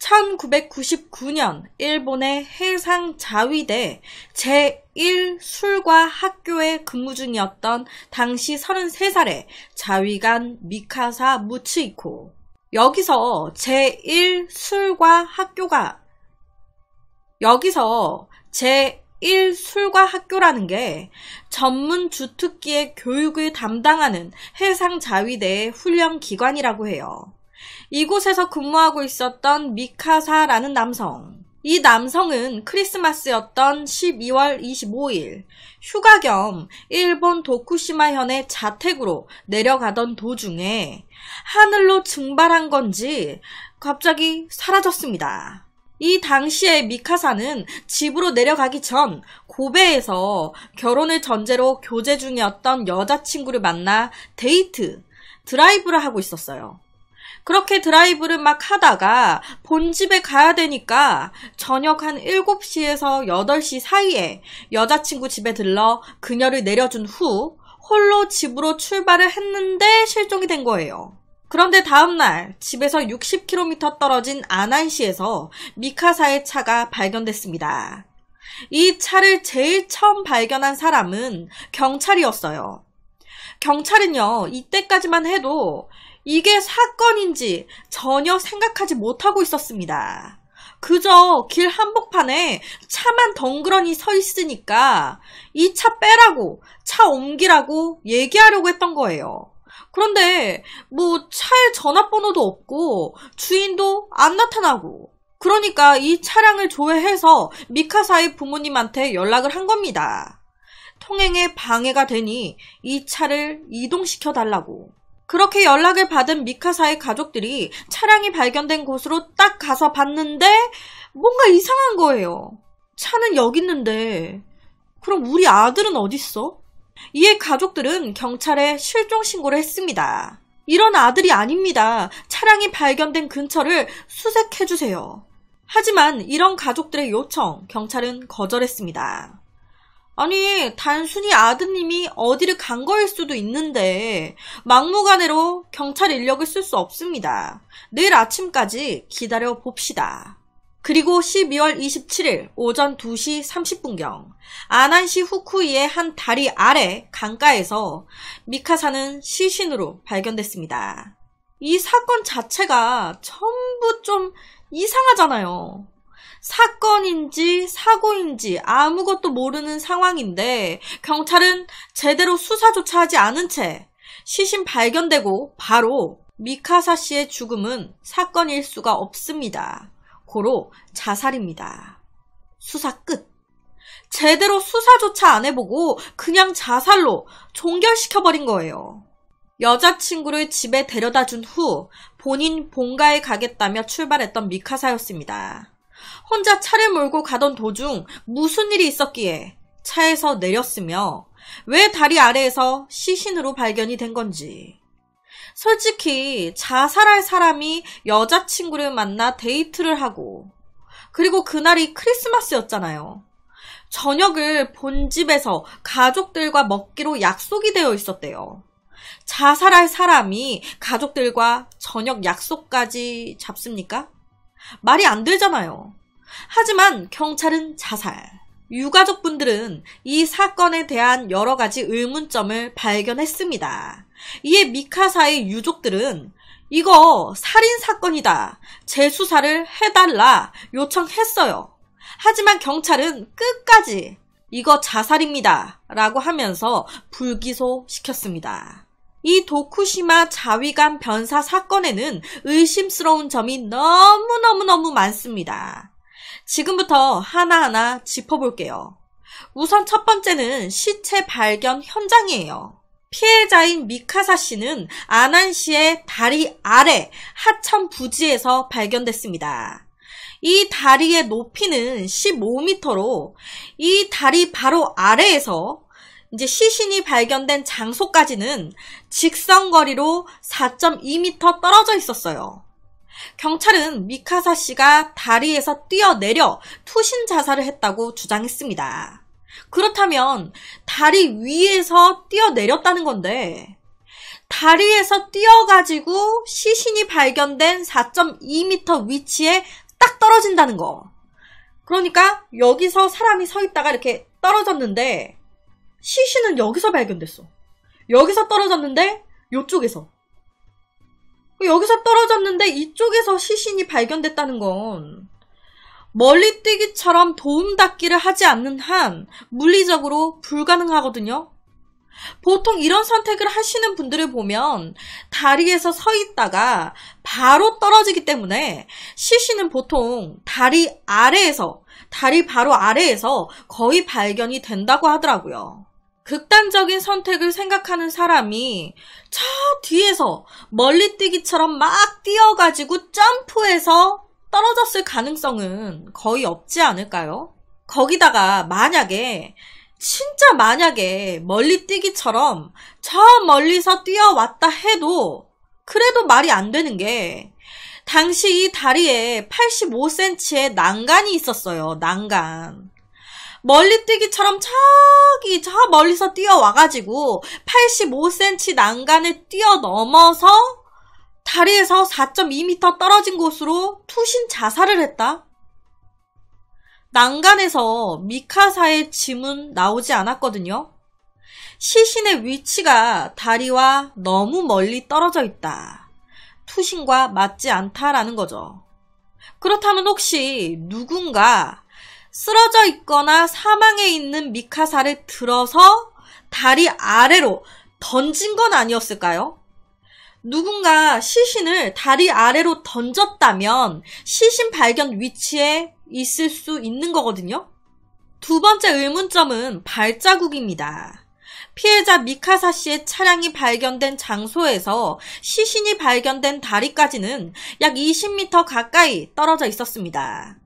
1999년 일본의 해상자위대 제1술과학교에 근무 중이었던 당시 33살의 자위관 미카사 무츠히코. 여기서 제1술과학교라는 게 전문 주특기의 교육을 담당하는 해상자위대의 훈련기관이라고 해요. 이곳에서 근무하고 있었던 미카사라는 남성. 이 남성은 크리스마스였던 12월 25일 휴가 겸 일본 도쿠시마현의 자택으로 내려가던 도중에 하늘로 증발한 건지 갑자기 사라졌습니다. 이 당시에 미카사는 집으로 내려가기 전 고베에서 결혼을 전제로 교제 중이었던 여자친구를 만나 드라이브를 하고 있었어요. 그렇게 드라이브를 막 하다가 본집에 가야 되니까 저녁 한 7시에서 8시 사이에 여자친구 집에 들러 그녀를 내려준 후 홀로 집으로 출발을 했는데 실종이 된 거예요. 그런데 다음날 집에서 60km 떨어진 아난시에서 미카사의 차가 발견됐습니다. 이 차를 제일 처음 발견한 사람은 경찰이었어요. 경찰은요, 이때까지만 해도 이게 사건인지 전혀 생각하지 못하고 있었습니다. 그저 길 한복판에 차만 덩그러니 서 있으니까 이 차 빼라고, 차 옮기라고 얘기하려고 했던 거예요. 그런데 차에 전화번호도 없고 주인도 안 나타나고, 그러니까 이 차량을 조회해서 미카사의 부모님한테 연락을 한 겁니다. 통행에 방해가 되니 이 차를 이동시켜 달라고. 그렇게 연락을 받은 미카사의 가족들이 차량이 발견된 곳으로 딱 가서 봤는데 뭔가 이상한 거예요. 차는 여기 있는데 그럼 우리 아들은 어딨어? 이에 가족들은 경찰에 실종 신고를 했습니다. 이런 아들이 아닙니다. 차량이 발견된 근처를 수색해주세요. 하지만 이런 가족들의 요청, 경찰은 거절했습니다. 아니, 단순히 아드님이 어디를 간 거일 수도 있는데 막무가내로 경찰 인력을 쓸 수 없습니다. 내일 아침까지 기다려 봅시다. 그리고 12월 27일 오전 2시 30분경 아난시 후쿠이의 한 다리 아래 강가에서 미카사는 시신으로 발견됐습니다. 이 사건 자체가 전부 좀 이상하잖아요. 사건인지 사고인지 아무것도 모르는 상황인데 경찰은 제대로 수사조차 하지 않은 채 시신 발견되고 바로 미카사 씨의 죽음은 사건일 수가 없습니다. 고로 자살입니다. 수사 끝. 제대로 수사조차 안 해보고 그냥 자살로 종결시켜버린 거예요. 여자친구를 집에 데려다 준 후 본인 본가에 가겠다며 출발했던 미카사였습니다. 혼자 차를 몰고 가던 도중 무슨 일이 있었기에 차에서 내렸으며 왜 다리 아래에서 시신으로 발견이 된 건지. 솔직히 자살할 사람이 여자친구를 만나 데이트를 하고, 그리고 그날이 크리스마스였잖아요. 저녁을 본집에서 가족들과 먹기로 약속이 되어 있었대요. 자살할 사람이 가족들과 저녁 약속까지 잡습니까? 말이 안 되잖아요. 하지만 경찰은 자살. 유가족분들은 이 사건에 대한 여러 가지 의문점을 발견했습니다. 이에 미카사의 유족들은 이거 살인사건이다, 재수사를 해달라 요청했어요. 하지만 경찰은 끝까지 이거 자살입니다 라고 하면서 불기소시켰습니다. 이 도쿠시마 자위관 변사 사건에는 의심스러운 점이 너무너무 많습니다. 지금부터 하나하나 짚어볼게요. 우선 첫 번째는 시체 발견 현장이에요. 피해자인 미카사 씨는 아난시의 다리 아래 하천 부지에서 발견됐습니다. 이 다리의 높이는 15m로 이 다리 바로 아래에서 이제 시신이 발견된 장소까지는 직선거리로 4.2m 떨어져 있었어요. 경찰은 미카사 씨가 다리에서 뛰어내려 투신 자살을 했다고 주장했습니다. 그렇다면 다리 위에서 뛰어내렸다는 건데, 다리에서 뛰어가지고 시신이 발견된 4.2m 위치에 딱 떨어진다는 거. 그러니까 여기서 사람이 서 있다가 이렇게 떨어졌는데 시신은 여기서 발견됐어. 여기서 떨어졌는데 이쪽에서. 여기서 떨어졌는데 이쪽에서 시신이 발견됐다는 건 멀리 뛰기처럼 도움닫기를 하지 않는 한 물리적으로 불가능하거든요. 보통 이런 선택을 하시는 분들을 보면 다리에서 서 있다가 바로 떨어지기 때문에 시신은 보통 다리 바로 아래에서 거의 발견이 된다고 하더라고요. 극단적인 선택을 생각하는 사람이 저 뒤에서 멀리 뛰기처럼 막 뛰어가지고 점프해서 떨어졌을 가능성은 거의 없지 않을까요? 거기다가 진짜 만약에 멀리 뛰기처럼 저 멀리서 뛰어왔다 해도 그래도 말이 안 되는 게 당시 이 다리에 85cm의 난간이 있었어요. 난간. 멀리 뛰기처럼 저기 저 멀리서 뛰어와가지고 85cm 난간을 뛰어넘어서 다리에서 4.2m 떨어진 곳으로 투신 자살을 했다? 난간에서 미카사의 짐은 나오지 않았거든요. 시신의 위치가 다리와 너무 멀리 떨어져 있다. 투신과 맞지 않다라는 거죠. 그렇다면 혹시 누군가 쓰러져 있거나 사망해 있는 미카사를 들어서 다리 아래로 던진 건 아니었을까요? 누군가 시신을 다리 아래로 던졌다면 시신 발견 위치에 있을 수 있는 거거든요. 두 번째 의문점은 발자국입니다. 피해자 미카사 씨의 차량이 발견된 장소에서 시신이 발견된 다리까지는 약 20m 가까이 떨어져 있었습니다.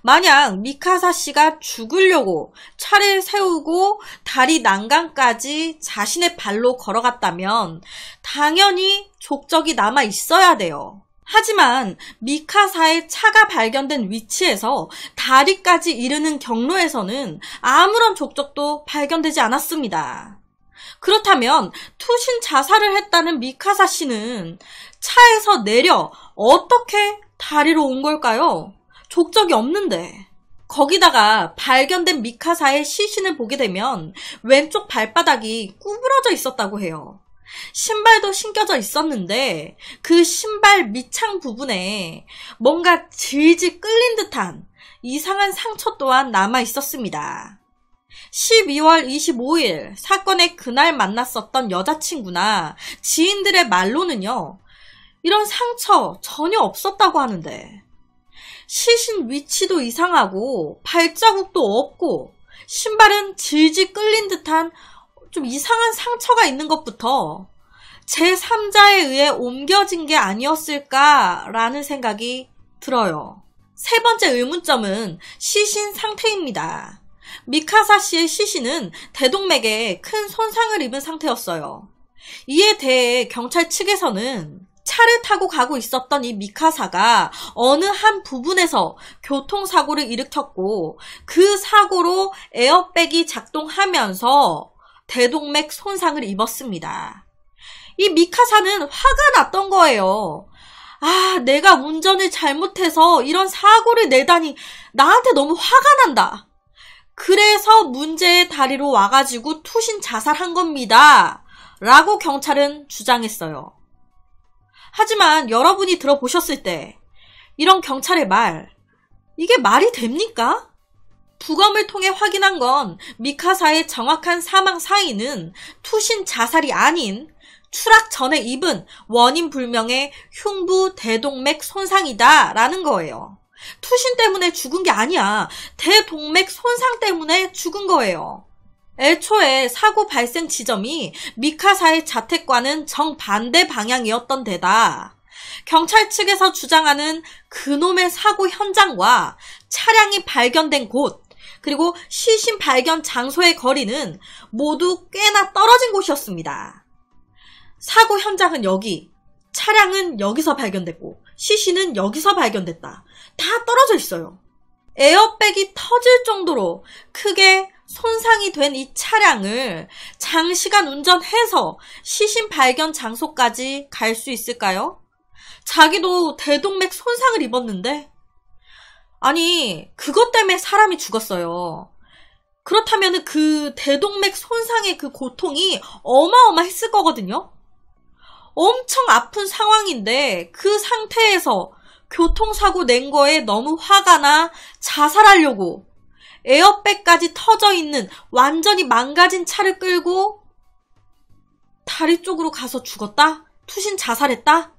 만약 미카사 씨가 죽으려고 차를 세우고 다리 난간까지 자신의 발로 걸어갔다면 당연히 족적이 남아 있어야 돼요. 하지만 미카사의 차가 발견된 위치에서 다리까지 이르는 경로에서는 아무런 족적도 발견되지 않았습니다. 그렇다면 투신 자살을 했다는 미카사 씨는 차에서 내려 어떻게 다리로 온 걸까요? 족적이 없는데. 거기다가 발견된 미카사의 시신을 보게 되면 왼쪽 발바닥이 구부러져 있었다고 해요. 신발도 신겨져 있었는데 그 신발 밑창 부분에 뭔가 질질 끌린 듯한 이상한 상처 또한 남아 있었습니다. 12월 25일 사건의 그날 만났었던 여자친구나 지인들의 말로는요, 이런 상처 전혀 없었다고 하는데 시신 위치도 이상하고 발자국도 없고 신발은 질질 끌린 듯한 좀 이상한 상처가 있는 것부터 제3자에 의해 옮겨진 게 아니었을까라는 생각이 들어요. 세 번째 의문점은 시신 상태입니다. 미카사 씨의 시신은 대동맥에 큰 손상을 입은 상태였어요. 이에 대해 경찰 측에서는 차를 타고 가고 있었던 이 미카사가 어느 한 부분에서 교통사고를 일으켰고 그 사고로 에어백이 작동하면서 대동맥 손상을 입었습니다. 이 미카사는 화가 났던 거예요. 아, 내가 운전을 잘못해서 이런 사고를 내다니 나한테 너무 화가 난다. 그래서 문제의 다리로 와가지고 투신 자살한 겁니다. 라고 경찰은 주장했어요. 하지만 여러분이 들어보셨을 때 이런 경찰의 말, 이게 말이 됩니까? 부검을 통해 확인한 건 미카사의 정확한 사망 사인은 투신 자살이 아닌 추락 전에 입은 원인 불명의 흉부 대동맥 손상이다 라는 거예요. 투신 때문에 죽은 게 아니야. 대동맥 손상 때문에 죽은 거예요. 애초에 사고 발생 지점이 미카사의 자택과는 정반대 방향이었던 데다 경찰 측에서 주장하는 그놈의 사고 현장과 차량이 발견된 곳 그리고 시신 발견 장소의 거리는 모두 꽤나 떨어진 곳이었습니다. 사고 현장은 여기, 차량은 여기서 발견됐고 시신은 여기서 발견됐다. 다 떨어져 있어요. 에어백이 터질 정도로 크게 손상이 된 이 차량을 장시간 운전해서 시신 발견 장소까지 갈 수 있을까요? 자기도 대동맥 손상을 입었는데 아니, 그것 때문에 사람이 죽었어요. 그렇다면 그 대동맥 손상의 그 고통이 어마어마했을 거거든요. 엄청 아픈 상황인데 그 상태에서 교통사고 낸 거에 너무 화가 나 자살하려고 에어백까지 터져 있는 완전히 망가진 차를 끌고 다리 쪽으로 가서 죽었다? 투신 자살했다?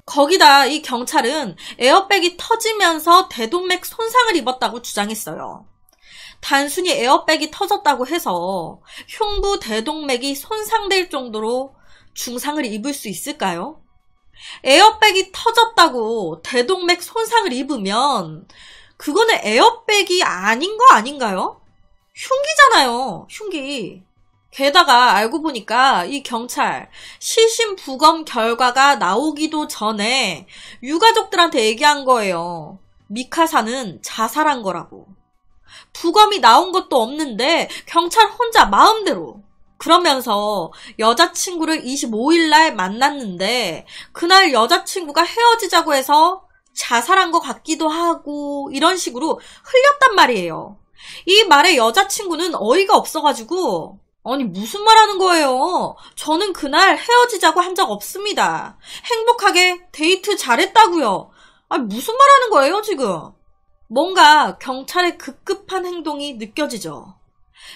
거기다 이 경찰은 에어백이 터지면서 대동맥 손상을 입었다고 주장했어요. 단순히 에어백이 터졌다고 해서 흉부 대동맥이 손상될 정도로 중상을 입을 수 있을까요? 에어백이 터졌다고 대동맥 손상을 입으면 그거는 에어백이 아닌 거 아닌가요? 흉기잖아요, 흉기. 게다가 알고 보니까 이 경찰 시신 부검 결과가 나오기도 전에 유가족들한테 얘기한 거예요. 미카사는 자살한 거라고. 부검이 나온 것도 없는데 경찰 혼자 마음대로. 그러면서 여자친구를 25일 날 만났는데 그날 여자친구가 헤어지자고 해서 자살한 것 같기도 하고 이런 식으로 흘렸단 말이에요. 이 말에 여자친구는 어이가 없어가지고 아니 무슨 말 하는 거예요? 저는 그날 헤어지자고 한 적 없습니다. 행복하게 데이트 잘했다고요. 아니 무슨 말 하는 거예요 지금? 뭔가 경찰의 급급한 행동이 느껴지죠.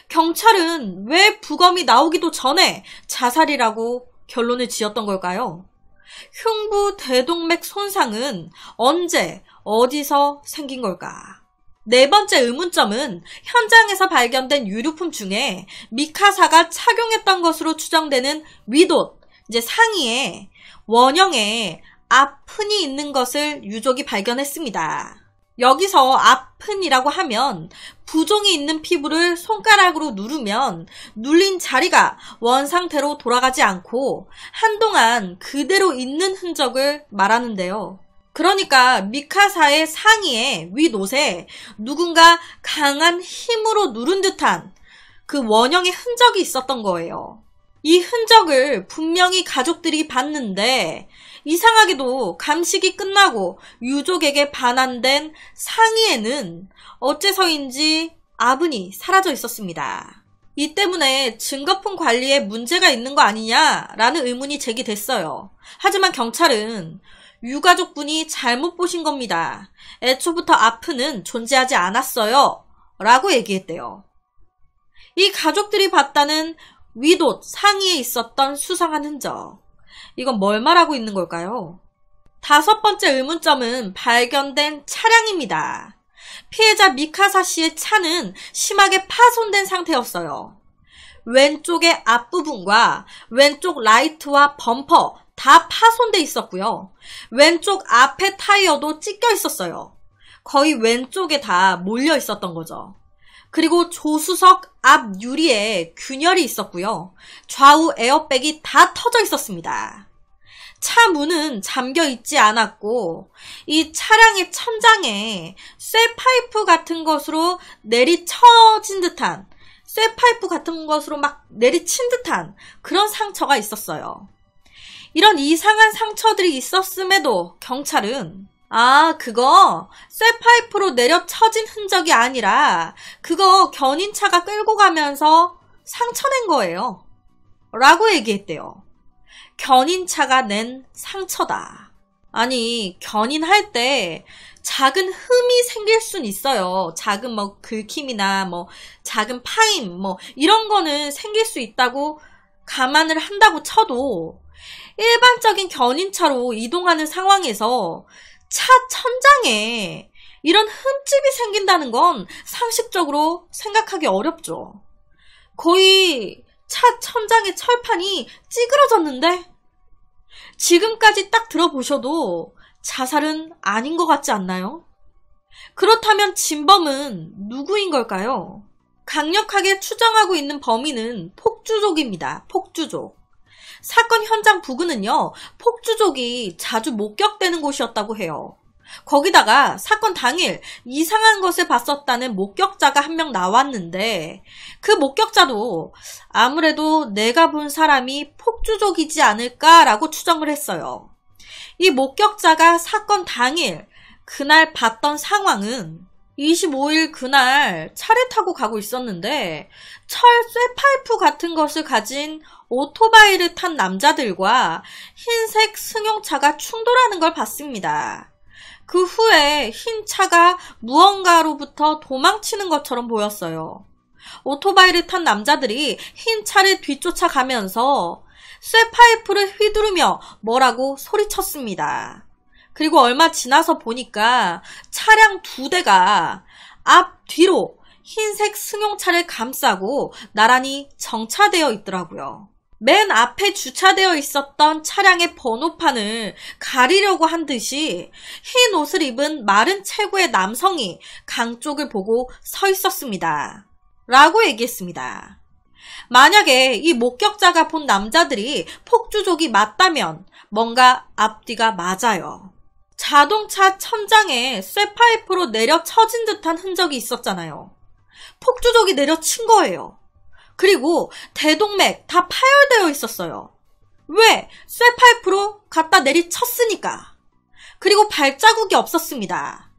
경찰은 왜 부검이 나오기도 전에 자살이라고 결론을 지었던 걸까요? 흉부 대동맥 손상은 언제 어디서 생긴 걸까? 네 번째 의문점은 현장에서 발견된 유류품 중에 미카사가 착용했던 것으로 추정되는 윗옷, 이제 상의에 원형에 앞흔이 있는 것을 유족이 발견했습니다. 여기서 앞흔이라고 하면 부종이 있는 피부를 손가락으로 누르면 눌린 자리가 원상태로 돌아가지 않고 한동안 그대로 있는 흔적을 말하는데요. 그러니까 미카사의 상의에 윗옷에 누군가 강한 힘으로 누른 듯한 그 원형의 흔적이 있었던 거예요. 이 흔적을 분명히 가족들이 봤는데 이상하게도 감식이 끝나고 유족에게 반환된 상의에는 어째서인지 아분이 사라져 있었습니다. 이 때문에 증거품 관리에 문제가 있는 거 아니냐라는 의문이 제기됐어요. 하지만 경찰은 유가족분이 잘못 보신 겁니다. 애초부터 아픈은 존재하지 않았어요. 라고 얘기했대요. 이 가족들이 봤다는 윗옷 상의에 있었던 수상한 흔적. 이건 뭘 말하고 있는 걸까요? 다섯 번째 의문점은 발견된 차량입니다. 피해자 미카사 씨의 차는 심하게 파손된 상태였어요. 왼쪽의 앞부분과 왼쪽 라이트와 범퍼 다 파손돼 있었고요. 왼쪽 앞에 타이어도 찢겨 있었어요. 거의 왼쪽에 다 몰려 있었던 거죠. 그리고 조수석 앞 유리에 균열이 있었고요. 좌우 에어백이 다 터져 있었습니다. 차 문은 잠겨 있지 않았고 이 차량의 천장에 쇠파이프 같은 것으로 내리쳐진 듯한 쇠파이프 같은 것으로 막 내리친 듯한 그런 상처가 있었어요. 이런 이상한 상처들이 있었음에도 경찰은 그거 쇠파이프로 내려쳐진 흔적이 아니라 그거 견인차가 끌고 가면서 상처낸 거예요. 라고 얘기했대요. 견인차가 낸 상처다. 아니 견인할 때 작은 흠이 생길 순 있어요. 작은 긁힘이나 작은 파임 이런 거는 생길 수 있다고 감안을 한다고 쳐도 일반적인 견인차로 이동하는 상황에서 차 천장에 이런 흠집이 생긴다는 건 상식적으로 생각하기 어렵죠. 거의 차 천장의 철판이 찌그러졌는데 지금까지 딱 들어보셔도 자살은 아닌 것 같지 않나요? 그렇다면 진범은 누구인 걸까요? 강력하게 추정하고 있는 범인은 폭주족입니다. 폭주족. 사건 현장 부근은요, 폭주족이 자주 목격되는 곳이었다고 해요. 거기다가 사건 당일 이상한 것을 봤었다는 목격자가 한 명 나왔는데 그 목격자도 아무래도 내가 본 사람이 폭주족이지 않을까라고 추정을 했어요. 이 목격자가 사건 당일 그날 봤던 상황은 25일 그날 차를 타고 가고 있었는데 철 쇠파이프 같은 것을 가진 오토바이를 탄 남자들과 흰색 승용차가 충돌하는 걸 봤습니다. 그 후에 흰 차가 무언가로부터 도망치는 것처럼 보였어요. 오토바이를 탄 남자들이 흰 차를 뒤쫓아가면서 쇠파이프를 휘두르며 뭐라고 소리쳤습니다. 그리고 얼마 지나서 보니까 차량 2대가 앞, 뒤로 흰색 승용차를 감싸고 나란히 정차되어 있더라고요. 맨 앞에 주차되어 있었던 차량의 번호판을 가리려고 한 듯이 흰 옷을 입은 마른 체구의 남성이 강 쪽을 보고 서 있었습니다. 라고 얘기했습니다. 만약에 이 목격자가 본 남자들이 폭주족이 맞다면 뭔가 앞뒤가 맞아요. 자동차 천장에 쇠파이프로 내려 쳐진 듯한 흔적이 있었잖아요. 폭주족이 내려친 거예요. 그리고 대동맥 다 파열되어 있었어요. 왜? 쇠파이프로 갖다 내리쳤으니까. 그리고 발자국이 없었습니다.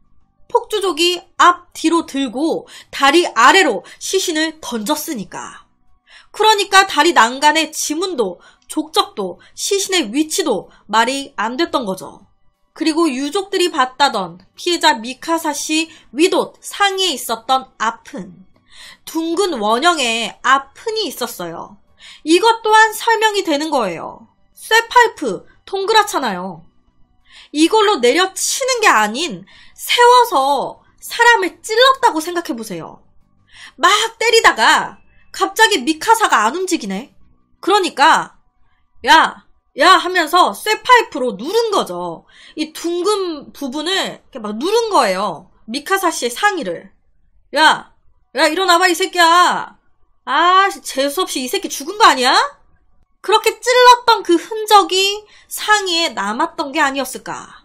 폭주족이 앞, 뒤로 들고 다리 아래로 시신을 던졌으니까. 그러니까 다리 난간의 지문도, 족적도, 시신의 위치도 말이 안 됐던 거죠. 그리고 유족들이 봤다던 피해자 미카사 씨 윗옷 상의에 있었던 앞은 둥근 원형의 앞흔이 있었어요. 이것 또한 설명이 되는 거예요. 쇠파이프 동그랗잖아요. 이걸로 내려치는 게 아닌 세워서 사람을 찔렀다고 생각해보세요. 막 때리다가 갑자기 미카사가 안 움직이네. 그러니까 야 하면서 쇠파이프로 누른 거죠. 이 둥근 부분을 이렇게 막 누른 거예요. 미카사 씨의 상의를. 야 일어나봐 이 새끼야. 재수없이 이 새끼 죽은 거 아니야? 그렇게 찔렀던 그 흔적이 상의에 남았던 게 아니었을까.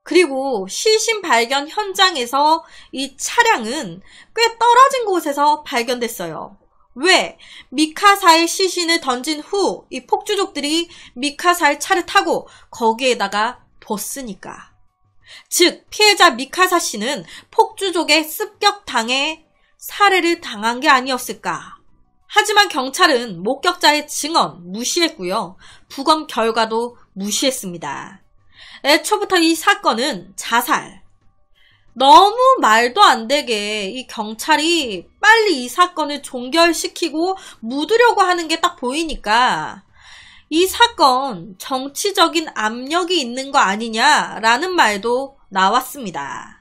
그리고 시신 발견 현장에서 이 차량은 꽤 떨어진 곳에서 발견됐어요. 왜? 미카사의 시신을 던진 후 이 폭주족들이 미카사의 차를 타고 거기에다가 뒀으니까. 즉 피해자 미카사 씨는 폭주족에 습격당해 살해를 당한 게 아니었을까. 하지만 경찰은 목격자의 증언 무시했고요. 부검 결과도 무시했습니다. 애초부터 이 사건은 자살. 너무 말도 안 되게 이 경찰이 빨리 이 사건을 종결시키고 묻으려고 하는 게 딱 보이니까 이 사건 정치적인 압력이 있는 거 아니냐라는 말도 나왔습니다.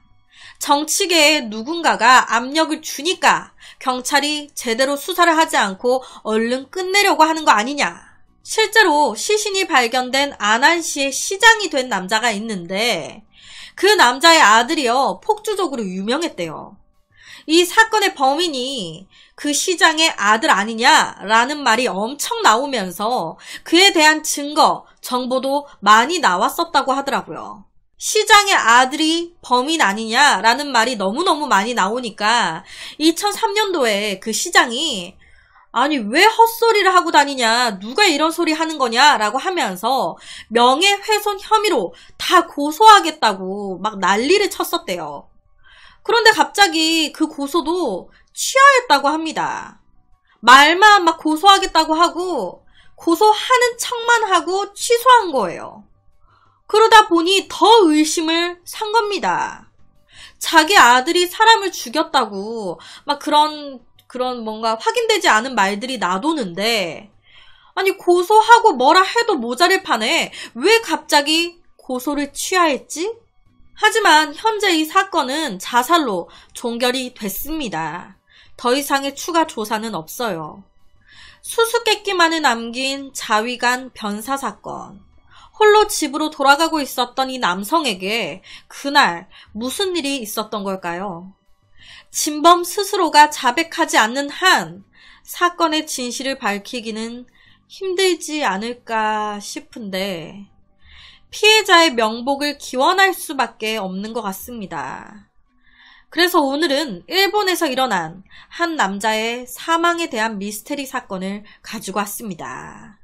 정치계에 누군가가 압력을 주니까 경찰이 제대로 수사를 하지 않고 얼른 끝내려고 하는 거 아니냐. 실제로 시신이 발견된 안안시의 시장이 된 남자가 있는데 그 남자의 아들이요 폭주족으로 유명했대요. 이 사건의 범인이 그 시장의 아들 아니냐라는 말이 엄청 나오면서 그에 대한 증거, 정보도 많이 나왔었다고 하더라고요. 시장의 아들이 범인 아니냐라는 말이 너무너무 많이 나오니까 2003년도에 그 시장이 아니 왜 헛소리를 하고 다니냐, 누가 이런 소리 하는 거냐 라고 하면서 명예훼손 혐의로 다 고소하겠다고 막 난리를 쳤었대요. 그런데 갑자기 그 고소도 취하했다고 합니다. 말만 막 고소하겠다고 하고 고소하는 척만 하고 취소한 거예요. 그러다 보니 더 의심을 산 겁니다. 자기 아들이 사람을 죽였다고 막 그런 뭔가 확인되지 않은 말들이 나도는데 아니 고소하고 뭐라 해도 모자랄 판에 왜 갑자기 고소를 취하했지? 하지만 현재 이 사건은 자살로 종결이 됐습니다. 더 이상의 추가 조사는 없어요. 수수께끼만을 남긴 자위관 변사 사건. 홀로 집으로 돌아가고 있었던 이 남성에게 그날 무슨 일이 있었던 걸까요? 진범 스스로가 자백하지 않는 한 사건의 진실을 밝히기는 힘들지 않을까 싶은데 피해자의 명복을 기원할 수밖에 없는 것 같습니다. 그래서 오늘은 일본에서 일어난 한 남자의 사망에 대한 미스테리 사건을 가지고 왔습니다.